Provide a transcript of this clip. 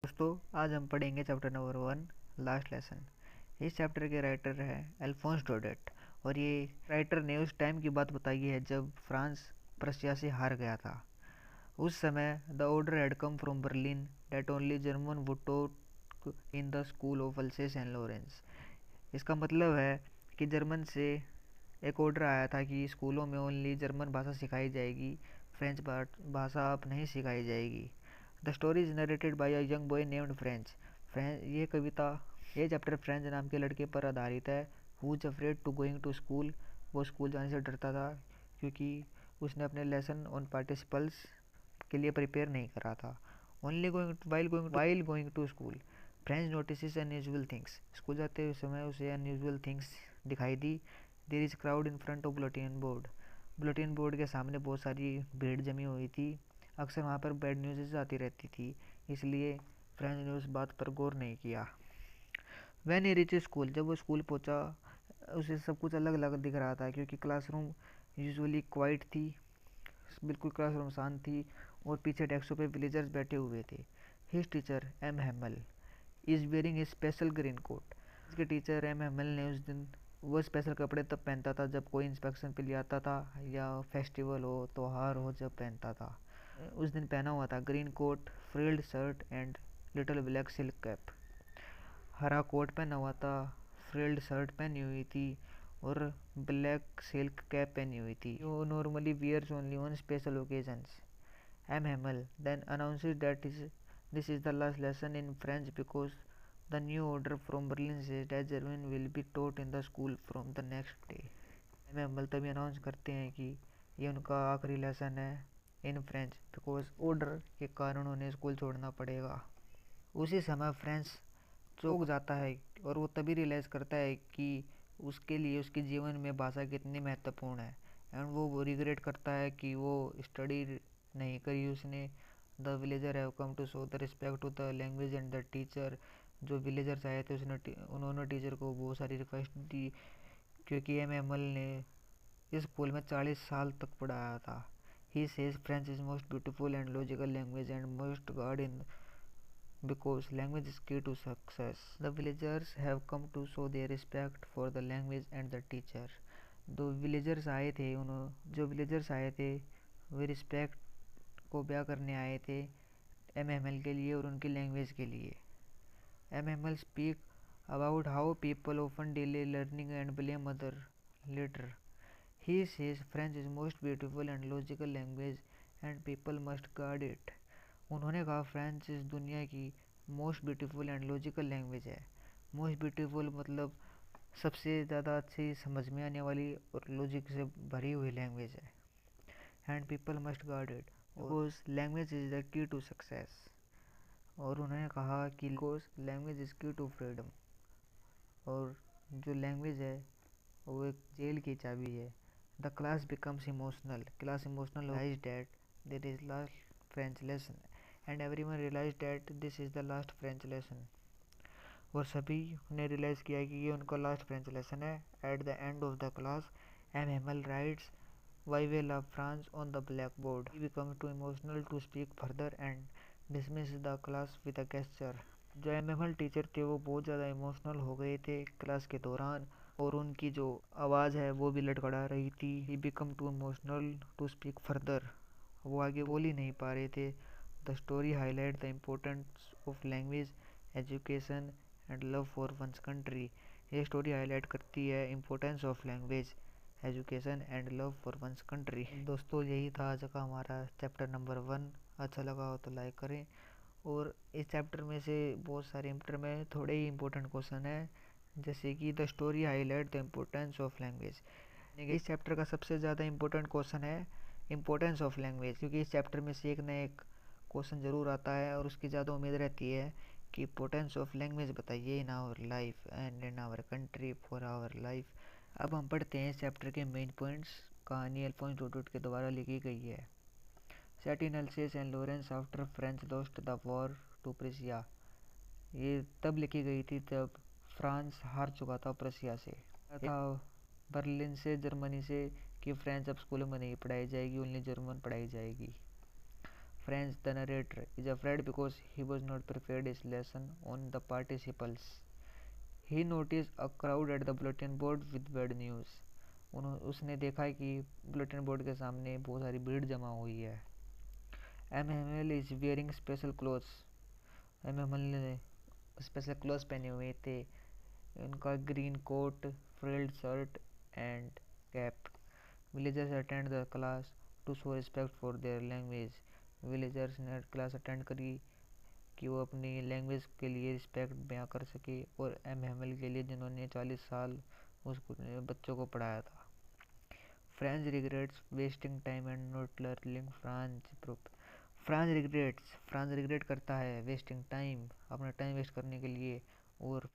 दोस्तों, आज हम पढ़ेंगे चैप्टर नंबर 1, लास्ट लेसन। इस चैप्टर के राइटर है अल्फोंस डोडेट। और ये राइटर ने उस टाइम की बात बताई है जब फ्रांस प्रशिया से हार गया था। उस समय the order had come from Berlin that only German would talk in the school of Alsace saint Lawrence. इसका मतलब है कि जर्मन से एक ऑर्डर आया था कि स्कूलों में ओनली जर्मन भाषा सिखाई जाएगी, फ्रेंच भाषा अब नहीं सिखाई जाएगी। The story is narrated by a young boy named French. ये चैप्टर फ्रेंच नाम के लड़के पर आधारित है। Who is afraid to going to school. वो स्कूल जाने से डरता था क्योंकि उसने अपने लेसन ऑन पार्टिसिपल्स के लिए प्रिपेयर नहीं करा था। Only while going to school French notice unusual things. School जाते समय उसे अनयूजुअल थिंग्स दिखाई दी। There is crowd in front of bulletin board. Bulletin board के सामने बहुत सारी भीड़ जमी हुई थी। अक्सर वहाँ पर बैड न्यूज़ आती रहती थी, इसलिए फ्रेंच ने उस बात पर गौर नहीं किया। वैन ही रिच स्कूल, जब वो स्कूल पहुँचा उसे सब कुछ अलग अलग दिख रहा था क्योंकि क्लासरूम यूजुअली क्वाइट थी, बिल्कुल क्लासरूम शांत थी और पीछे डेस्कों पे विलेजर्स बैठे हुए थे। His teacher M Hamel is wearing a special green coat. इसके टीचर एम हेमल ने उस दिन वो स्पेशल कपड़े तब पहनता था जब कोई इंस्पेक्शन पे लिए आता था या फेस्टिवल हो, त्योहार हो, जब पहनता था। उस दिन पहना हुआ था green coat, frilled shirt and little black silk cap. हरा कोट पहना हुआ था, फ्रिल्ड शर्ट पहनी हुई थी और ब्लैक सिल्क कैप पहनी हुई थी। वो normally wears only on special occasions. M Hamel then announces that this is the last lesson in French because the new order from Berlin says that German will be taught in the school from the next day. M Hamel तभी announce करते हैं कि ये उनका आखिरी lesson है इन French because order के कारण उन्हें स्कूल छोड़ना पड़ेगा। उसी समय फ्रेंच चौंक जाता है और वो तभी रियलाइज़ करता है कि उसके लिए उसके जीवन में भाषा कितनी महत्वपूर्ण है। एंड वो रिग्रेट करता है कि वो स्टडी नहीं करी उसने। The villager have come to show the respect to the language and the teacher. जो विलेजर्स आए थे उन्होंने टीचर को बहुत सारी रिक्वेस्ट दी क्योंकि एम एमल ने इस स्कूल में 40 साल तक पढ़ाया था। He says French is most beautiful and logical language and most guard in because language is key to success. The villagers have come to show their respect for the language and the teacher. जो villagers आए थे वे respect को ब्याह करने आए थे M M L के लिए और उनकी लैंग्वेज के लिए। M M L speak about how people often delay learning and blame other letter. He says French is most beautiful and logical language and people must guard it. उन्होंने कहा French इस दुनिया की most beautiful and logical language है। Most beautiful मतलब सबसे ज़्यादा अच्छी समझ में आने वाली और लॉजिक से भरी हुई लैंग्वेज है। And people must guard it because language is the key to success. और उन्होंने कहा कि because language is key to freedom. और जो लैंग्वेज है वो एक जेल की चाबी है। The class becomes emotional. Class emotional realized that there is last French lesson, and everyone realized that this is the last French lesson. और सभी ने रियलाइज़ किया कि ये उनका लास्ट फ्रेंच लेसन है। At the end of the class M Hamel writes why we love France on the blackboard. He become too emotional to speak further and dismiss the class with a gesture. जो M Hamel teacher थे वो बहुत ज़्यादा emotional हो गए थे class के दौरान और उनकी जो आवाज़ है वो भी लड़खड़ा रही थी। He become too emotional to speak further. वो आगे बोल ही नहीं पा रहे थे। The story highlight the importance of language education and love for one's country. ये स्टोरी हाईलाइट करती है importance of language education and love for one's country. दोस्तों, यही था आज का हमारा चैप्टर नंबर 1। अच्छा लगा हो तो लाइक करें। और इस चैप्टर में से बहुत सारे चैप्टर में थोड़े ही इंपॉर्टेंट क्वेश्चन है, जैसे कि the story highlight the importance of language. इस चैप्टर का सबसे ज़्यादा इंपॉर्टेंट क्वेश्चन है इम्पोर्टेंस ऑफ लैंग्वेज, क्योंकि इस चैप्टर में से एक ना एक क्वेश्चन ज़रूर आता है और उसकी ज़्यादा उम्मीद रहती है कि इम्पोर्टेंस ऑफ लैंग्वेज बताइए in our life and in our country for our life. अब हम पढ़ते हैं इस चैप्टर के मेन पॉइंट्स। कहानी अल्फोंस डोडेट के द्वारा लिखी गई है। Set in Alsace saint Lawrence after French lost the war to Prussia. ये तब लिखी गई थी जब फ्रांस हार चुका था प्रशिया से। था बर्लिन से, जर्मनी से, कि फ्रेंच अब स्कूलों में नहीं पढ़ाई जाएगी, ओनली जर्मन पढ़ाई जाएगी। Franz, the narrator, is afraid because he was not prepared his lesson on the participles. He noticed a crowd at the bulletin board with bad news. उसने देखा कि बुलेटिन बोर्ड के सामने बहुत सारी भीड़ जमा हुई है. M Hamel is wearing special clothes. M Hamel ने स्पेशल क्लोथ्स पहने हुए थे. उनका green coat, frilled shirt and cap. Villagers attend the class to show respect for their language. Villagers ने क्लास अटेंड करी कि वो अपनी लैंग्वेज के लिए रिस्पेक्ट बयां कर सके, और एम हेमल के लिए जिन्होंने 40 साल उस बच्चों को पढ़ाया था. France regrets wasting time and not learning France. France regret करता है वेस्टिंग टाइम, अपना टाइम वेस्ट करने के लिए, और